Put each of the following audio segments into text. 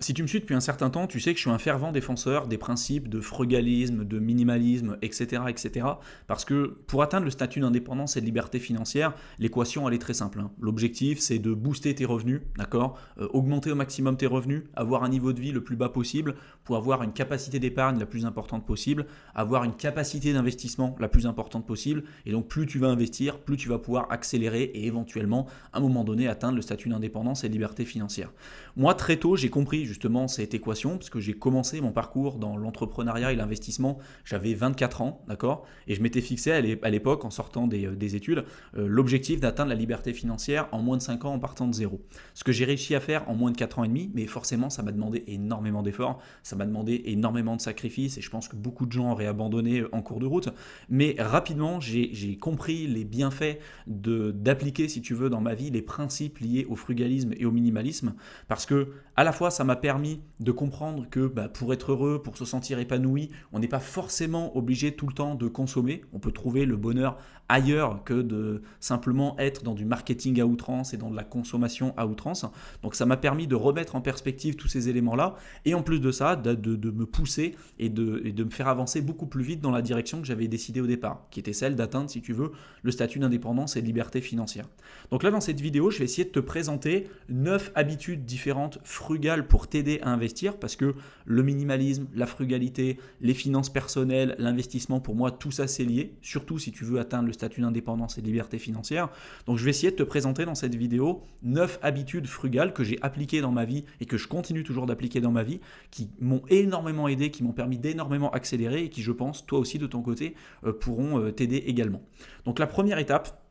Si tu me suis depuis un certain temps, tu sais que je suis un fervent défenseur des principes de frugalisme, de minimalisme, etc., etc. Parce que pour atteindre le statut d'indépendance et de liberté financière, l'équation elle est très simple, hein. L'objectif c'est de booster tes revenus, d'accord. Augmenter au maximum tes revenus, avoir un niveau de vie le plus bas possible pour avoir une capacité d'épargne la plus importante possible, avoir une capacité d'investissement la plus importante possible. Et donc plus tu vas investir, plus tu vas pouvoir accélérer et éventuellement à un moment donné atteindre le statut d'indépendance et de liberté financière. Moi, très tôt, j'ai compris justement cette équation, parce que j'ai commencé mon parcours dans l'entrepreneuriat et l'investissement, j'avais 24 ans, d'accord. Et je m'étais fixé à l'époque, en sortant des études, l'objectif d'atteindre la liberté financière en moins de 5 ans en partant de zéro. Ce que j'ai réussi à faire en moins de 4 ans et demi, mais forcément, ça m'a demandé énormément d'efforts, ça m'a demandé énormément de sacrifices, et je pense que beaucoup de gens auraient abandonné en cours de route. Mais rapidement, j'ai compris les bienfaits d'appliquer, si tu veux, dans ma vie, les principes liés au frugalisme et au minimalisme, parce que à la fois ça m'a permis de comprendre que pour être heureux, pour se sentir épanoui, on n'est pas forcément obligé tout le temps de consommer. On peut trouver le bonheur ailleurs que de simplement être dans du marketing à outrance et dans de la consommation à outrance. Donc ça m'a permis de remettre en perspective tous ces éléments-là et en plus de ça, de me pousser et de me faire avancer beaucoup plus vite dans la direction que j'avais décidé au départ, qui était celle d'atteindre, si tu veux, le statut d'indépendance et de liberté financière. Donc là, dans cette vidéo, je vais essayer de te présenter 9 habitudes différentes frugales pour t'aider à investir, parce que le minimalisme, la frugalité, les finances personnelles, l'investissement, pour moi, tout ça c'est lié, surtout si tu veux atteindre le statut d'indépendance et de liberté financière. Donc je vais essayer de te présenter dans cette vidéo 9 habitudes frugales que j'ai appliquées dans ma vie et que je continue toujours d'appliquer dans ma vie, qui m'ont énormément aidé, qui m'ont permis d'énormément accélérer et qui, je pense, toi aussi de ton côté, pourront t'aider également. Donc la première étape,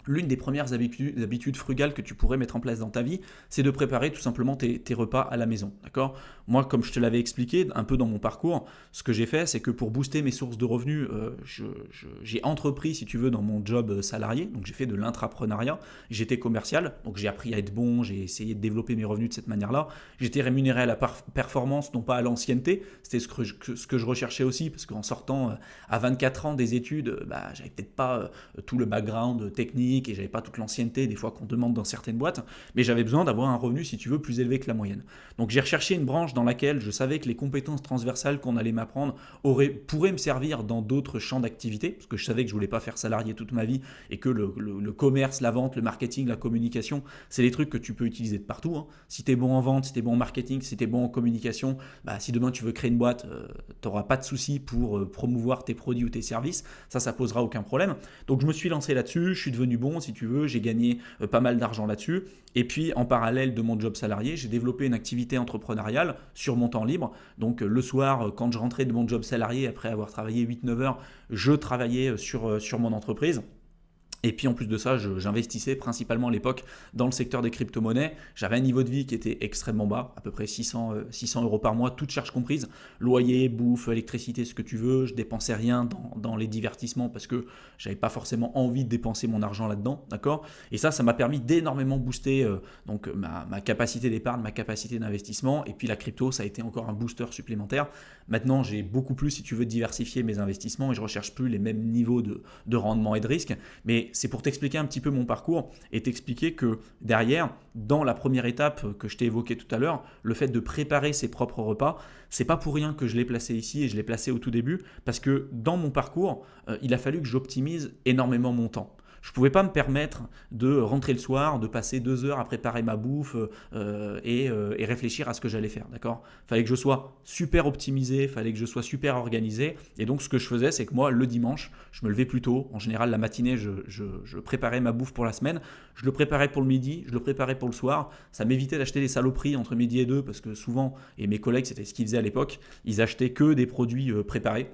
l'une des premières habitudes frugales que tu pourrais mettre en place dans ta vie, c'est de préparer tout simplement tes repas à la maison. D'accord ? Moi, comme je te l'avais expliqué un peu dans mon parcours, ce que j'ai fait, c'est que pour booster mes sources de revenus, j'ai entrepris, si tu veux, dans mon job salarié. Donc j'ai fait de l'intrapreneuriat, j'étais commercial, donc j'ai appris à être bon, j'ai essayé de développer mes revenus de cette manière-là. J'étais rémunéré à la performance, non pas à l'ancienneté. C'était ce que je recherchais aussi, parce qu'en sortant à 24 ans des études, j'avais peut-être pas tout le background technique, et j'avais pas toute l'ancienneté des fois qu'on demande dans certaines boîtes, mais j'avais besoin d'avoir un revenu, si tu veux, plus élevé que la moyenne. Donc j'ai recherché une branche dans laquelle je savais que les compétences transversales qu'on allait m'apprendre pourraient me servir dans d'autres champs d'activité, parce que je savais que je voulais pas faire salarié toute ma vie et que le commerce, la vente, le marketing, la communication, c'est des trucs que tu peux utiliser de partout, hein. Si tu es bon en vente, si tu es bon en marketing, si tu es bon en communication, si demain tu veux créer une boîte, tu n'auras pas de souci pour promouvoir tes produits ou tes services, ça posera aucun problème. Donc je me suis lancé là-dessus, je suis devenu bon, si tu veux, j'ai gagné pas mal d'argent là-dessus. Et puis en parallèle de mon job salarié, j'ai développé une activité entrepreneuriale sur mon temps libre. Donc le soir, quand je rentrais de mon job salarié, après avoir travaillé 8-9 heures, je travaillais sur mon entreprise. Et puis en plus de ça, j'investissais principalement à l'époque dans le secteur des crypto-monnaies. J'avais un niveau de vie qui était extrêmement bas, à peu près 600 euros par mois, toutes charges comprises. Loyer, bouffe, électricité, ce que tu veux. Je dépensais rien dans les divertissements parce que j'avais pas forcément envie de dépenser mon argent là-dedans, d'accord. Et ça m'a permis d'énormément booster ma capacité d'épargne, ma capacité d'investissement. Et puis la crypto, ça a été encore un booster supplémentaire. Maintenant, j'ai beaucoup plus, si tu veux, diversifier mes investissements et je recherche plus les mêmes niveaux de rendement et de risque. Mais c'est pour t'expliquer un petit peu mon parcours et t'expliquer que derrière, dans la première étape que je t'ai évoquée tout à l'heure, le fait de préparer ses propres repas, c'est pas pour rien que je l'ai placé ici et je l'ai placé au tout début, parce que dans mon parcours, il a fallu que j'optimise énormément mon temps. Je ne pouvais pas me permettre de rentrer le soir, de passer 2 heures à préparer ma bouffe et réfléchir à ce que j'allais faire. D'accord ? Il fallait que je sois super optimisé, il fallait que je sois super organisé. Et donc ce que je faisais, c'est que moi, le dimanche, je me levais plus tôt. En général, la matinée, je préparais ma bouffe pour la semaine. Je le préparais pour le midi, je le préparais pour le soir. Ça m'évitait d'acheter des saloperies entre midi et 2 parce que souvent, et mes collègues, c'était ce qu'ils faisaient à l'époque, ils achetaient que des produits préparés.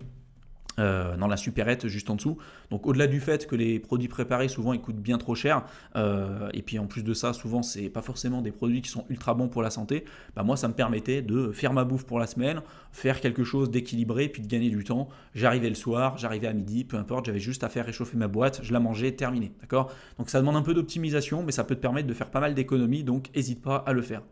Dans la supérette juste en dessous. Donc au-delà du fait que les produits préparés souvent ils coûtent bien trop cher, et puis en plus de ça souvent c'est pas forcément des produits qui sont ultra bons pour la santé, moi ça me permettait de faire ma bouffe pour la semaine, faire quelque chose d'équilibré puis de gagner du temps. J'arrivais le soir, j'arrivais à midi, peu importe, j'avais juste à faire réchauffer ma boîte, je la mangeais, terminé, d'accord. Donc ça demande un peu d'optimisation mais ça peut te permettre de faire pas mal d'économies, donc n'hésite pas à le faire.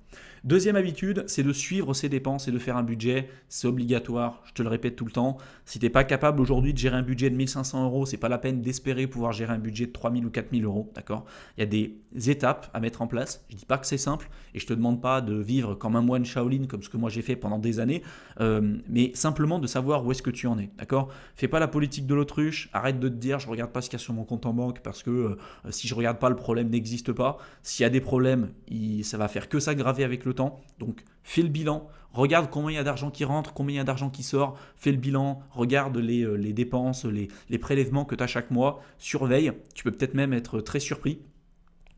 Deuxième habitude, c'est de suivre ses dépenses et de faire un budget, c'est obligatoire, je te le répète tout le temps. Si tu n'es pas capable capable aujourd'hui de gérer un budget de 1500 euros, c'est pas la peine d'espérer pouvoir gérer un budget de 3000 ou 4000 euros, d'accord? Il y a des étapes à mettre en place. Je dis pas que c'est simple et je te demande pas de vivre comme un moine Shaolin comme ce que moi j'ai fait pendant des années, mais simplement de savoir où est-ce que tu en es, d'accord? Fais pas la politique de l'autruche, arrête de te dire je regarde pas ce qu'il y a sur mon compte en banque parce que si je regarde pas, le problème n'existe pas. S'il y a des problèmes, ça va faire que s'aggraver avec le temps. Donc fais le bilan, regarde combien il y a d'argent qui rentre, combien il y a d'argent qui sort, fais le bilan, regarde les dépenses, les prélèvements que tu as chaque mois, surveille. Tu peux peut-être même être très surpris.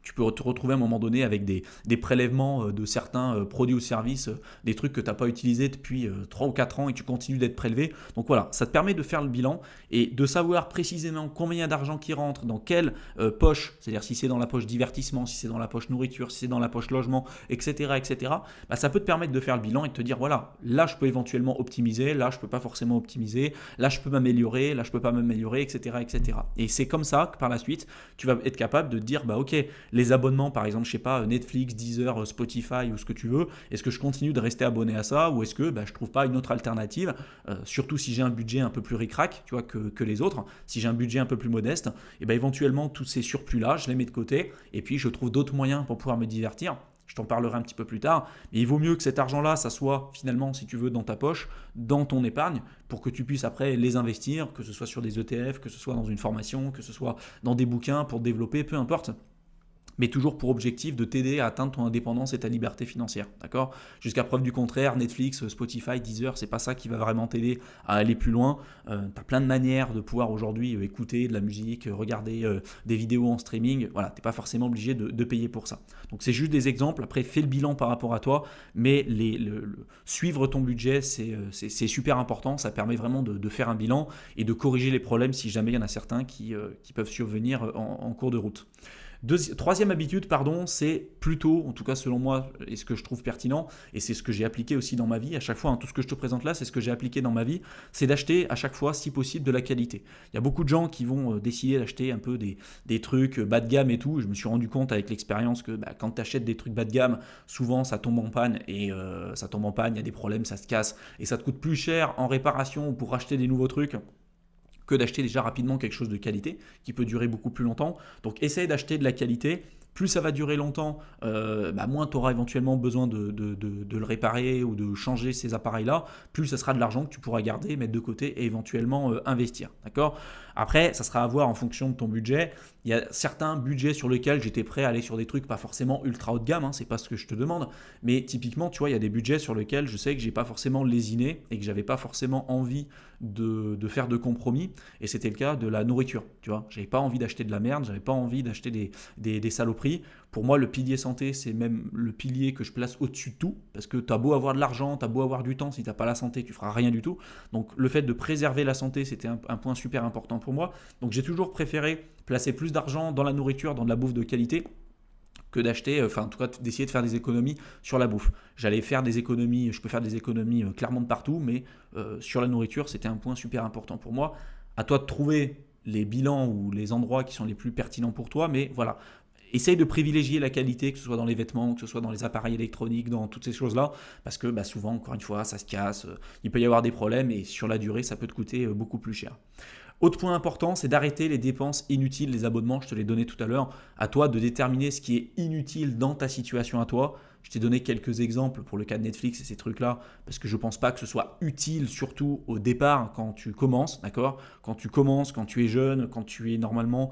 Tu peux te retrouver à un moment donné avec des prélèvements de certains produits ou services, des trucs que tu n'as pas utilisés depuis 3 ou 4 ans et tu continues d'être prélevé. Donc voilà, ça te permet de faire le bilan et de savoir précisément combien il y a d'argent qui rentre, dans quelle poche, c'est-à-dire si c'est dans la poche divertissement, si c'est dans la poche nourriture, si c'est dans la poche logement, etc. etc. Bah, ça peut te permettre de faire le bilan et de te dire voilà, là je peux éventuellement optimiser, là je ne peux pas forcément optimiser, là je peux m'améliorer, là je ne peux pas m'améliorer, etc. etc. Et c'est comme ça que par la suite, tu vas être capable de te dire bah ok, les abonnements, par exemple, je sais pas, Netflix, Deezer, Spotify ou ce que tu veux, est-ce que je continue de rester abonné à ça ou est-ce que je trouve pas une autre alternative, surtout si j'ai un budget un peu plus ric-rac, tu vois, que les autres, si j'ai un budget un peu plus modeste, et éventuellement tous ces surplus-là, je les mets de côté et puis je trouve d'autres moyens pour pouvoir me divertir. Je t'en parlerai un petit peu plus tard, mais il vaut mieux que cet argent-là, ça soit finalement, si tu veux, dans ta poche, dans ton épargne, pour que tu puisses après les investir, que ce soit sur des ETF, que ce soit dans une formation, que ce soit dans des bouquins pour te développer, peu importe, mais toujours pour objectif de t'aider à atteindre ton indépendance et ta liberté financière, d'accord? Jusqu'à preuve du contraire, Netflix, Spotify, Deezer, c'est pas ça qui va vraiment t'aider à aller plus loin. Tu as plein de manières de pouvoir aujourd'hui écouter de la musique, regarder des vidéos en streaming, voilà, t'es pas forcément obligé de payer pour ça. Donc c'est juste des exemples, après fais le bilan par rapport à toi, mais suivre ton budget, c'est super important, ça permet vraiment de faire un bilan et de corriger les problèmes si jamais il y en a certains qui peuvent survenir en cours de route. Troisième habitude, c'est plutôt, en tout cas selon moi, et ce que je trouve pertinent, et c'est ce que j'ai appliqué aussi dans ma vie, à chaque fois, tout ce que je te présente là, c'est ce que j'ai appliqué dans ma vie, c'est d'acheter à chaque fois, si possible, de la qualité. Il y a beaucoup de gens qui vont décider d'acheter un peu des trucs bas de gamme et tout, je me suis rendu compte avec l'expérience que quand tu achètes des trucs bas de gamme, souvent ça tombe en panne, et ça tombe en panne, il y a des problèmes, ça se casse, et ça te coûte plus cher en réparation ou pour racheter des nouveaux trucs que d'acheter déjà rapidement quelque chose de qualité qui peut durer beaucoup plus longtemps. Donc essaye d'acheter de la qualité. Plus ça va durer longtemps, moins tu auras éventuellement besoin de le réparer ou de changer ces appareils-là, plus ça sera de l'argent que tu pourras garder, mettre de côté et éventuellement investir. D'accord ? Après, ça sera à voir en fonction de ton budget. Il y a certains budgets sur lesquels j'étais prêt à aller sur des trucs pas forcément ultra haut de gamme, c'est pas ce que je te demande, mais typiquement, tu vois, il y a des budgets sur lesquels je sais que j'ai pas forcément lésiné et que j'avais pas forcément envie de faire de compromis, et c'était le cas de la nourriture, tu vois. J'avais pas envie d'acheter de la merde, j'avais pas envie d'acheter des saloperies. Pour moi, le pilier santé, c'est même le pilier que je place au-dessus de tout, parce que tu as beau avoir de l'argent, tu as beau avoir du temps, si tu n'as pas la santé, tu feras rien du tout. Donc le fait de préserver la santé, c'était un point super important pour moi. Donc j'ai toujours préféré placer plus d'argent dans la nourriture, dans de la bouffe de qualité, que d'acheter, en tout cas d'essayer de faire des économies sur la bouffe. J'allais faire des économies, je peux faire des économies clairement de partout, mais sur la nourriture, c'était un point super important pour moi. À toi de trouver les bilans ou les endroits qui sont les plus pertinents pour toi, mais voilà. Essaye de privilégier la qualité, que ce soit dans les vêtements, que ce soit dans les appareils électroniques, dans toutes ces choses-là, parce que souvent, encore une fois, ça se casse, il peut y avoir des problèmes et sur la durée, ça peut te coûter beaucoup plus cher. Autre point important, c'est d'arrêter les dépenses inutiles, les abonnements, je te l'ai donné tout à l'heure. À toi de déterminer ce qui est inutile dans ta situation à toi. Je t'ai donné quelques exemples pour le cas de Netflix et ces trucs-là, parce que je ne pense pas que ce soit utile, surtout au départ, quand tu commences, d'accord ? Quand tu commences, quand tu es jeune, quand tu es normalement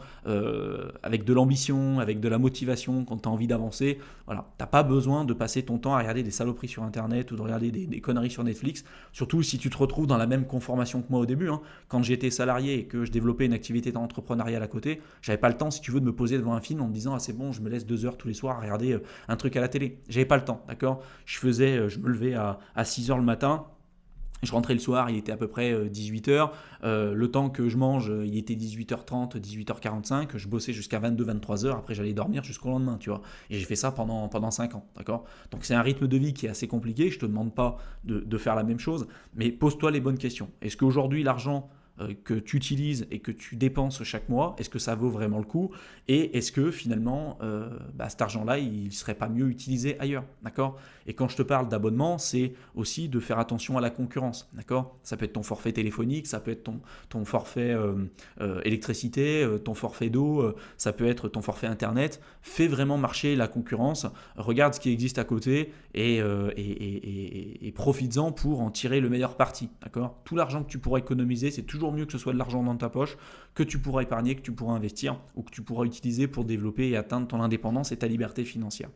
avec de l'ambition, avec de la motivation, quand tu as envie d'avancer, voilà, tu n'as pas besoin de passer ton temps à regarder des saloperies sur Internet ou de regarder des conneries sur Netflix, surtout si tu te retrouves dans la même conformation que moi au début. Quand j'étais salarié et que je développais une activité d'entrepreneuriat à côté, j'avais pas le temps, si tu veux, de me poser devant un film en me disant « Ah, c'est bon, je me laisse 2 heures tous les soirs à regarder un truc à la télé ». J'avais pas le temps, d'accord ? Je me levais à 6h le matin, je rentrais le soir, il était à peu près 18h, le temps que je mange, il était 18h30, 18h45, je bossais jusqu'à 22-23h, après j'allais dormir jusqu'au lendemain, tu vois. Et j'ai fait ça pendant 5 ans, d'accord ? Donc c'est un rythme de vie qui est assez compliqué, je te demande pas de faire la même chose, mais pose-toi les bonnes questions. Est-ce qu'aujourd'hui l'argent que tu utilises et que tu dépenses chaque mois, est-ce que ça vaut vraiment le coup et est-ce que finalement cet argent-là il ne serait pas mieux utilisé ailleurs, d'accord? Et quand je te parle d'abonnement, c'est aussi de faire attention à la concurrence, d'accord? Ça peut être ton forfait téléphonique, ça peut être ton forfait électricité, ton forfait d'eau, ça peut être ton forfait internet. Fais vraiment marcher la concurrence, regarde ce qui existe à côté et profites-en pour en tirer le meilleur parti, d'accord? Tout l'argent que tu pourras économiser, c'est toujours mieux que ce soit de l'argent dans ta poche, que tu pourras épargner, que tu pourras investir ou que tu pourras utiliser pour développer et atteindre ton indépendance et ta liberté financière.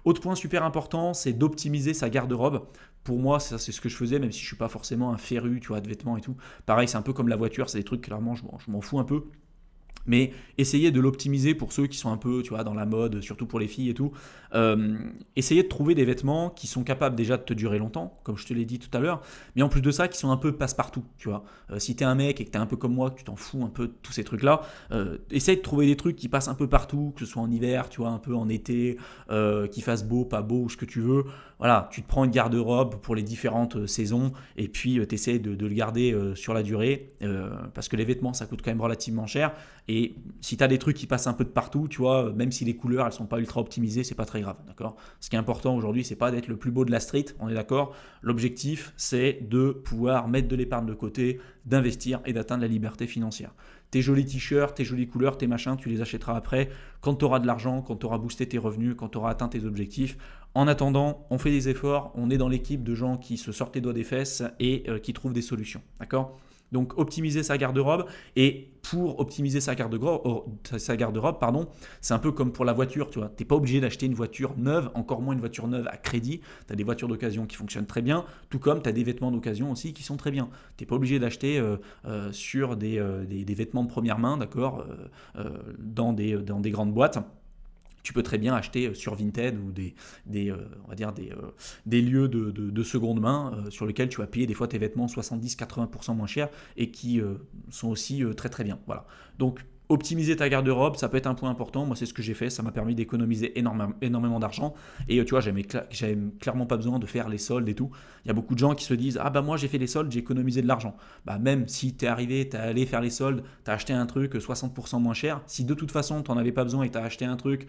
Autre point super important, c'est d'optimiser sa garde-robe. Pour moi, ça, c'est ce que je faisais, même si je ne suis pas forcément un féru, tu vois, de vêtements et tout. Pareil, c'est un peu comme la voiture, c'est des trucs, clairement, je m'en fous un peu. Mais essayez de l'optimiser pour ceux qui sont un peu, tu vois, dans la mode, surtout pour les filles et tout. Essayez de trouver des vêtements qui sont capables déjà de te durer longtemps, comme je te l'ai dit tout à l'heure, mais en plus de ça, qui sont un peu passe-partout, tu vois. Si t'es un mec et que t'es un peu comme moi, que tu t'en fous un peu de tous ces trucs-là, essaye de trouver des trucs qui passent un peu partout, que ce soit en hiver, tu vois, un peu en été, qu'il fasse beau, pas beau, ou ce que tu veux. Voilà, tu te prends une garde-robe pour les différentes saisons et puis tu essaies de le garder sur la durée parce que les vêtements, ça coûte quand même relativement cher. Et si tu as des trucs qui passent un peu de partout, tu vois, même si les couleurs elles sont pas ultra optimisées, c'est pas très grave, d'accord? Ce qui est important aujourd'hui, c'est pas d'être le plus beau de la street, on est d'accord? L'objectif, c'est de pouvoir mettre de l'épargne de côté, d'investir et d'atteindre la liberté financière. Tes jolis t-shirts, tes jolies couleurs, tes machins, tu les achèteras après quand tu auras de l'argent, quand tu auras boosté tes revenus, quand tu auras atteint tes objectifs. En attendant, on fait des efforts, on est dans l'équipe de gens qui se sortent les doigts des fesses et qui trouvent des solutions, d'accord? Donc optimiser sa garde-robe et pour optimiser sa garde-robe, pardon, c'est un peu comme pour la voiture, tu vois. T'es pas obligé d'acheter une voiture neuve, encore moins une voiture neuve à crédit. Tu as des voitures d'occasion qui fonctionnent très bien, tout comme tu as des vêtements d'occasion aussi qui sont très bien. T'es pas obligé d'acheter sur des vêtements de première main, d'accord, dans des grandes boîtes. Tu peux très bien acheter sur Vinted ou on va dire des lieux de seconde main sur lesquels tu vas payer des fois tes vêtements 70-80% moins cher et qui sont aussi très très bien. Voilà. Donc optimiser ta garde-robe, ça peut être un point important. Moi, c'est ce que j'ai fait. Ça m'a permis d'économiser énormément d'argent. Et tu vois, j'avais clairement pas besoin de faire les soldes et tout. Il y a beaucoup de gens qui se disent: ah bah moi j'ai fait les soldes, j'ai économisé de l'argent. Bah même si t'es arrivé, t'es allé faire les soldes, t'as acheté un truc 60% moins cher, si de toute façon t'en avais pas besoin et t'as acheté un truc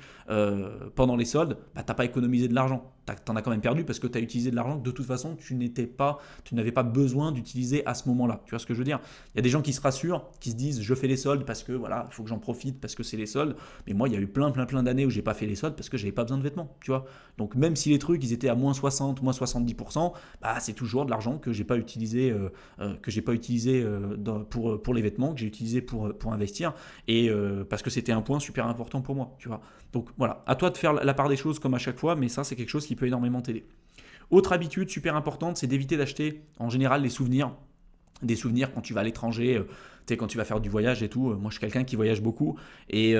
pendant les soldes, bah t'as pas économisé de l'argent. T'en as quand même perdu parce que t'as utilisé de l'argent que de toute façon tu n'avais pas besoin d'utiliser à ce moment-là. Tu vois ce que je veux dire? Il y a des gens qui se rassurent, qui se disent: je fais les soldes parce que voilà, il faut que j'en profite parce que c'est les soldes. Mais moi, il y a eu plein d'années où j'ai pas fait les soldes parce que j'avais pas besoin de vêtements, tu vois. Donc même si les trucs ils étaient à moins 60, moins 70%, bah c'est toujours de l'argent que j'ai pas utilisé, pour les vêtements, que j'ai utilisé pour investir et parce que c'était un point super important pour moi, tu vois. Donc voilà, à toi de faire la part des choses comme à chaque fois, mais ça c'est quelque chose qui peut énormément t'aider. Autre habitude super importante, c'est d'éviter d'acheter en général des souvenirs quand tu vas à l'étranger, tu sais, quand tu vas faire du voyage et tout. Moi, je suis quelqu'un qui voyage beaucoup. Et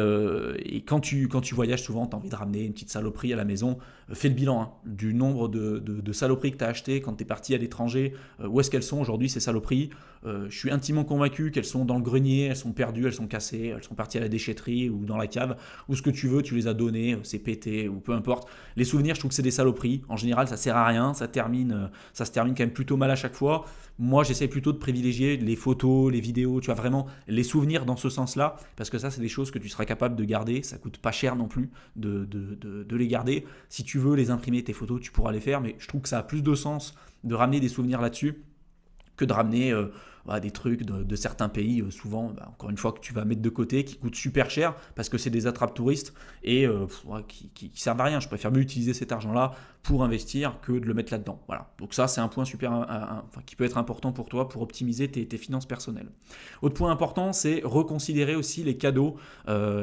quand tu voyages, souvent, tu as envie de ramener une petite saloperie à la maison. Fais le bilan du nombre de saloperies que tu as achetées quand tu es parti à l'étranger. Où est-ce qu'elles sont aujourd'hui, ces saloperies? Je suis intimement convaincu qu'elles sont dans le grenier, elles sont perdues, elles sont cassées, elles sont parties à la déchetterie ou dans la cave. Ou ce que tu veux, tu les as données, c'est pété ou peu importe. Les souvenirs, je trouve que c'est des saloperies. En général, ça sert à rien. Ça se termine quand même plutôt mal à chaque fois. Moi, j'essaie plutôt de privilégier les photos, les vidéos, tu vois, vraiment les souvenirs dans ce sens-là, parce que ça, c'est des choses que tu seras capable de garder. Ça coûte pas cher non plus de les garder. Si tu veux les imprimer, tes photos, tu pourras les faire, mais je trouve que ça a plus de sens de ramener des souvenirs là-dessus que de ramener des trucs de certains pays, souvent, encore une fois, que tu vas mettre de côté, qui coûtent super cher parce que c'est des attrapes touristes et qui servent à rien. Je préfère mieux utiliser cet argent-là pour investir que de le mettre là-dedans. Voilà. Donc ça, c'est un point qui peut être important pour toi pour optimiser tes finances personnelles. Autre point important, c'est reconsidérer aussi les cadeaux.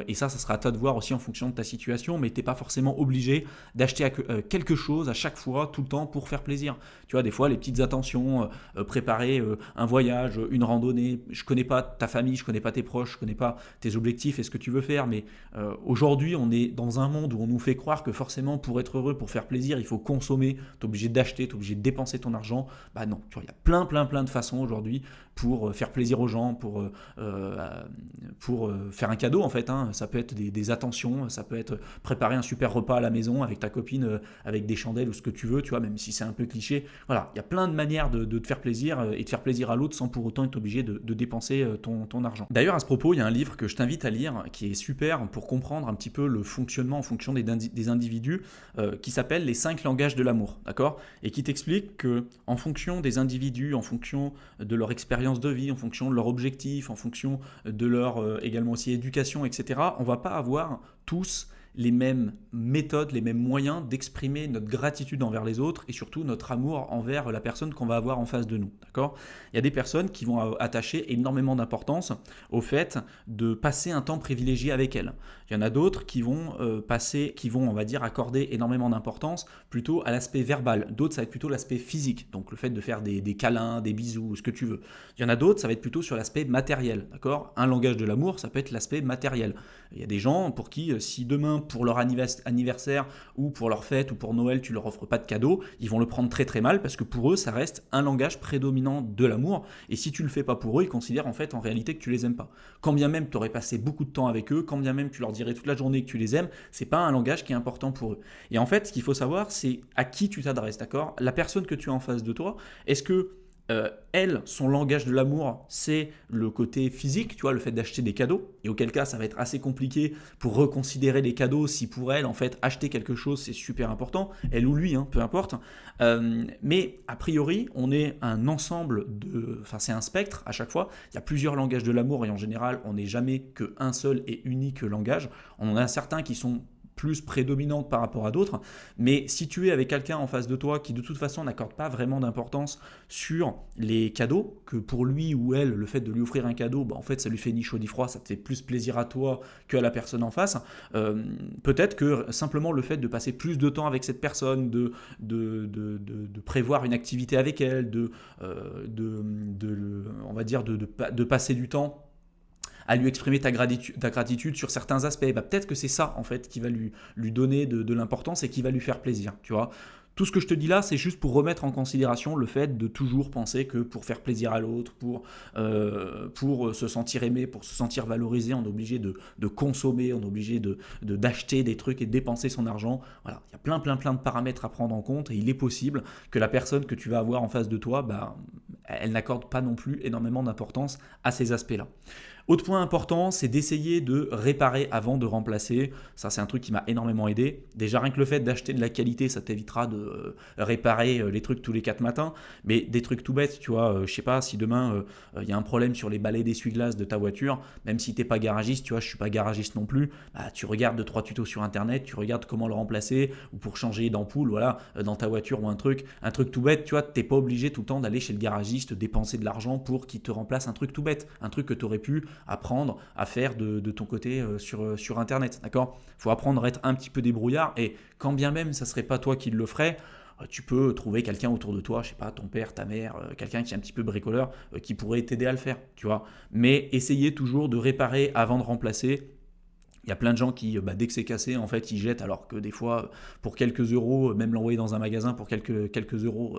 Et ça sera à toi de voir aussi en fonction de ta situation, mais tu n'es pas forcément obligé d'acheter quelque chose à chaque fois, tout le temps, pour faire plaisir. Tu vois, des fois, les petites attentions, préparer un voyage, une randonnée. Je connais pas ta famille, je connais pas tes proches, je connais pas tes objectifs et ce que tu veux faire, mais aujourd'hui, on est dans un monde où on nous fait croire que forcément, pour être heureux, pour faire plaisir, il faut consommer, tu es obligé d'acheter, tu es obligé de dépenser ton argent. Bah non, tu vois, il y a plein de façons aujourd'hui pour faire plaisir aux gens, pour faire un cadeau en fait. Ça peut être des attentions, ça peut être préparer un super repas à la maison avec ta copine, avec des chandelles ou ce que tu veux, tu vois, même si c'est un peu cliché. Voilà, il y a plein de manières de te faire plaisir et de faire plaisir à l'autre sans pour pour autant être obligé de dépenser ton argent. D'ailleurs, à ce propos, il y a un livre que je t'invite à lire qui est super pour comprendre un petit peu le fonctionnement en fonction des individus, qui s'appelle Les 5 langages de l'amour, d'accord? Et qui t'explique que en fonction des individus, en fonction de leur expérience de vie, en fonction de leur objectif, en fonction de leur également aussi éducation, etc., on va pas avoir tous les mêmes méthodes, les mêmes moyens d'exprimer notre gratitude envers les autres et surtout notre amour envers la personne qu'on va avoir en face de nous. D'accord ? Il y a des personnes qui vont attacher énormément d'importance au fait de passer un temps privilégié avec elles. Il y en a d'autres qui vont on va dire, accorder énormément d'importance plutôt à l'aspect verbal. D'autres, ça va être plutôt l'aspect physique, donc le fait de faire des câlins, des bisous, ce que tu veux. Il y en a d'autres, ça va être plutôt sur l'aspect matériel. D'accord ? Un langage de l'amour, ça peut être l'aspect matériel. Il y a des gens pour qui, si demain, pour leur anniversaire ou pour leur fête ou pour Noël, tu leur offres pas de cadeau, ils vont le prendre très très mal parce que pour eux, ça reste un langage prédominant de l'amour. Et si tu le fais pas pour eux, ils considèrent en fait en réalité que tu les aimes pas. Quand bien même tu aurais passé beaucoup de temps avec eux, quand bien même tu leur dirais toute la journée que tu les aimes, c'est pas un langage qui est important pour eux. Et en fait, ce qu'il faut savoir, c'est à qui tu t'adresses, d'accord ? La personne que tu as en face de toi, est-ce que elle, son langage de l'amour, c'est le côté physique, tu vois, le fait d'acheter des cadeaux, et auquel cas ça va être assez compliqué pour reconsidérer les cadeaux si pour elle, en fait, acheter quelque chose, c'est super important, elle ou lui, peu importe. Mais a priori, on est un ensemble c'est un spectre à chaque fois, il y a plusieurs langages de l'amour, et en général, on n'est jamais qu'un seul et unique langage. On en a certains qui sont plus prédominante par rapport à d'autres, mais si tu es avec quelqu'un en face de toi qui de toute façon n'accorde pas vraiment d'importance sur les cadeaux, que pour lui ou elle, le fait de lui offrir un cadeau, en fait ça lui fait ni chaud ni froid, ça te fait plus plaisir à toi qu'à la personne en face, peut-être que simplement le fait de passer plus de temps avec cette personne, de prévoir une activité avec elle, on va dire de passer du temps à lui exprimer ta gratitude sur certains aspects, peut-être que c'est ça en fait qui va lui donner de l'importance et qui va lui faire plaisir, tu vois. Tout ce que je te dis là, c'est juste pour remettre en considération le fait de toujours penser que pour faire plaisir à l'autre, pour se sentir aimé, pour se sentir valorisé, on est obligé de consommer, on est obligé d'acheter des trucs et de dépenser son argent. Voilà, il y a plein de paramètres à prendre en compte et il est possible que la personne que tu vas avoir en face de toi, elle n'accorde pas non plus énormément d'importance à ces aspects-là. Autre point important, c'est d'essayer de réparer avant de remplacer. Ça, c'est un truc qui m'a énormément aidé. Déjà, rien que le fait d'acheter de la qualité, ça t'évitera de réparer les trucs tous les 4 matins. Mais des trucs tout bêtes, tu vois, je sais pas, si demain, il y a un problème sur les balais d'essuie-glace de ta voiture, même si t'es pas garagiste, tu vois, je suis pas garagiste non plus, tu regardes 2-3 tutos sur Internet, tu regardes comment le remplacer, ou pour changer d'ampoule, voilà, dans ta voiture ou un truc tout bête, tu vois, t'es pas obligé tout le temps d'aller chez le garagiste, dépenser de l'argent pour qu'il te remplace un truc tout bête, un truc que tu aurais pu apprendre à faire de ton côté sur Internet, d'accord ? Il faut apprendre à être un petit peu débrouillard et quand bien même ça serait pas toi qui le ferais, tu peux trouver quelqu'un autour de toi, je sais pas, ton père, ta mère, quelqu'un qui est un petit peu bricoleur, qui pourrait t'aider à le faire, tu vois. Mais essayez toujours de réparer avant de remplacer. Il y a plein de gens qui, dès que c'est cassé, en fait, ils jettent, alors que des fois, pour quelques euros, même l'envoyer dans un magasin pour quelques euros,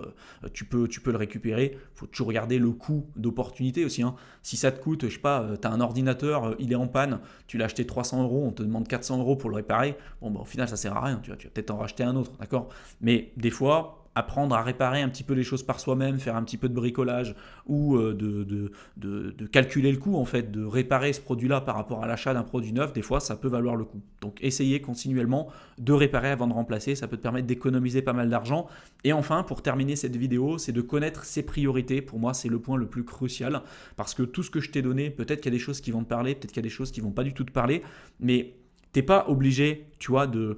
tu peux le récupérer. Il faut toujours regarder le coût d'opportunité aussi. Si ça te coûte, je sais pas, tu as un ordinateur, il est en panne, tu l'as acheté 300 euros, on te demande 400 euros pour le réparer, au final, ça sert à rien, tu vas peut-être en racheter un autre, d'accord ? Mais des fois, apprendre à réparer un petit peu les choses par soi-même, faire un petit peu de bricolage ou de calculer le coût en fait, de réparer ce produit-là par rapport à l'achat d'un produit neuf, des fois ça peut valoir le coup. Donc essayez continuellement de réparer avant de remplacer, ça peut te permettre d'économiser pas mal d'argent. Et enfin, pour terminer cette vidéo, c'est de connaître ses priorités. Pour moi, c'est le point le plus crucial parce que tout ce que je t'ai donné, peut-être qu'il y a des choses qui vont te parler, peut-être qu'il y a des choses qui vont pas du tout te parler, mais t'es pas obligé, tu vois, de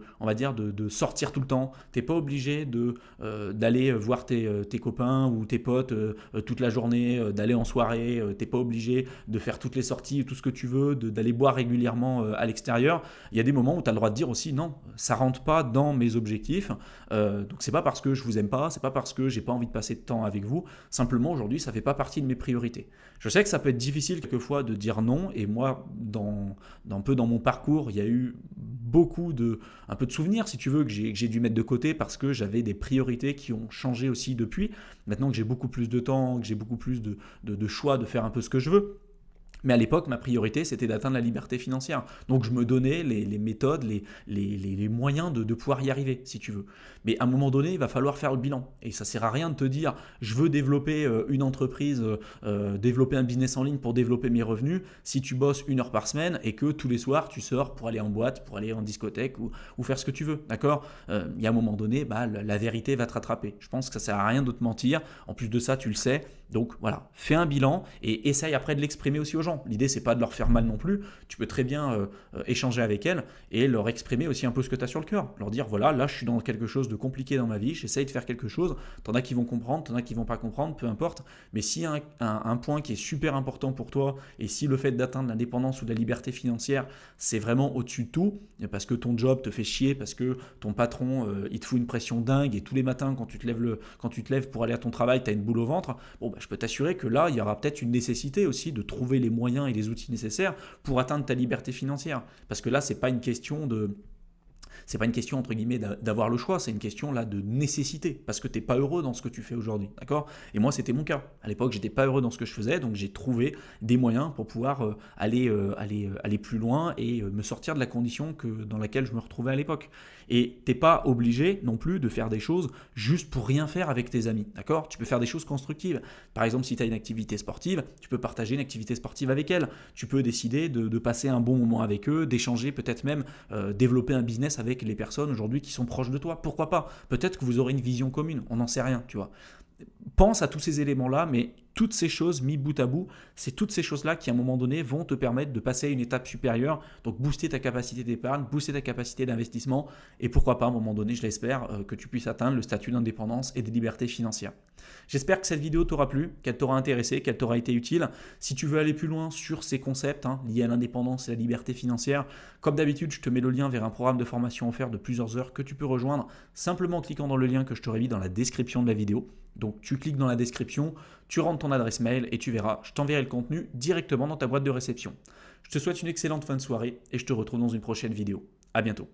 sortir tout le temps. T'es pas obligé d'aller voir tes copains ou tes potes toute la journée, d'aller en soirée. T'es pas obligé de faire toutes les sorties, tout ce que tu veux, d'aller boire régulièrement à l'extérieur. Il y a des moments où tu as le droit de dire aussi non, ça rentre pas dans mes objectifs. Donc c'est pas parce que je vous aime pas, c'est pas parce que j'ai pas envie de passer de temps avec vous. Simplement aujourd'hui, ça fait pas partie de mes priorités. Je sais que ça peut être difficile quelquefois de dire non. Et moi, un peu dans mon parcours, il y a eu un peu de souvenirs, si tu veux, que j'ai dû mettre de côté parce que j'avais des priorités qui ont changé aussi depuis. Maintenant que j'ai beaucoup plus de temps, que j'ai beaucoup plus de choix de faire un peu ce que je veux, Mais à l'époque, ma priorité, c'était d'atteindre la liberté financière. Donc je me donnais les méthodes, les moyens de pouvoir y arriver, si tu veux. Mais à un moment donné, il va falloir faire le bilan. Et ça ne sert à rien de te dire, je veux développer une entreprise, développer un business en ligne pour développer mes revenus, si tu bosses 1 heure par semaine et que tous les soirs, tu sors pour aller en boîte, pour aller en discothèque ou faire ce que tu veux. D'accord. Il y a un moment donné, la vérité va te rattraper. Je pense que ça ne sert à rien de te mentir. En plus de ça, tu le sais. Donc voilà, fais un bilan et essaye après de l'exprimer aussi aux gens. L'idée, c'est pas de leur faire mal non plus. Tu peux très bien échanger avec elles et leur exprimer aussi un peu ce que tu as sur le cœur. Leur dire, voilà, là, je suis dans quelque chose de compliqué dans ma vie, j'essaye de faire quelque chose. T'en as qui vont comprendre, t'en as qui vont pas comprendre, peu importe. Mais s'il y a un point qui est super important pour toi et si le fait d'atteindre l'indépendance ou de la liberté financière, c'est vraiment au-dessus de tout, parce que ton job te fait chier, parce que ton patron, il te fout une pression dingue et tous les matins, quand tu te lèves pour aller à ton travail, tu as une boule au ventre, bon, je peux t'assurer que là, il y aura peut-être une nécessité aussi de trouver les moyens et les outils nécessaires pour atteindre ta liberté financière. Parce que là, c'est pas une question entre guillemets d'avoir le choix, c'est une question là de nécessité parce que tu n'es pas heureux dans ce que tu fais aujourd'hui, d'accord. Et moi c'était mon cas. À l'époque j'étais pas heureux dans ce que je faisais, donc j'ai trouvé des moyens pour pouvoir aller plus loin et me sortir de la condition dans laquelle je me retrouvais à l'époque. Et t'es pas obligé non plus de faire des choses juste pour rien faire avec tes amis, d'accord. Tu peux faire des choses constructives. Par exemple, si tu as une activité sportive, tu peux partager une activité sportive avec elle. Tu peux décider de passer un bon moment avec eux, d'échanger, peut-être même développer un business avec les personnes aujourd'hui qui sont proches de toi. Pourquoi pas? Peut-être que vous aurez une vision commune, on n'en sait rien, tu vois. Pense à tous ces éléments-là, mais toutes ces choses mis bout à bout, c'est toutes ces choses-là qui à un moment donné vont te permettre de passer à une étape supérieure, donc booster ta capacité d'épargne, booster ta capacité d'investissement et pourquoi pas à un moment donné, je l'espère, que tu puisses atteindre le statut d'indépendance et de liberté financière. J'espère que cette vidéo t'aura plu, qu'elle t'aura intéressé, qu'elle t'aura été utile. Si tu veux aller plus loin sur ces concepts liés à l'indépendance et à la liberté financière, comme d'habitude, je te mets le lien vers un programme de formation offert de plusieurs heures que tu peux rejoindre simplement en cliquant dans le lien que je t'aurais mis dans la description de la vidéo. Donc tu cliques dans la description, tu rentres ton adresse mail et tu verras, je t'enverrai le contenu directement dans ta boîte de réception. Je te souhaite une excellente fin de soirée et je te retrouve dans une prochaine vidéo. À bientôt.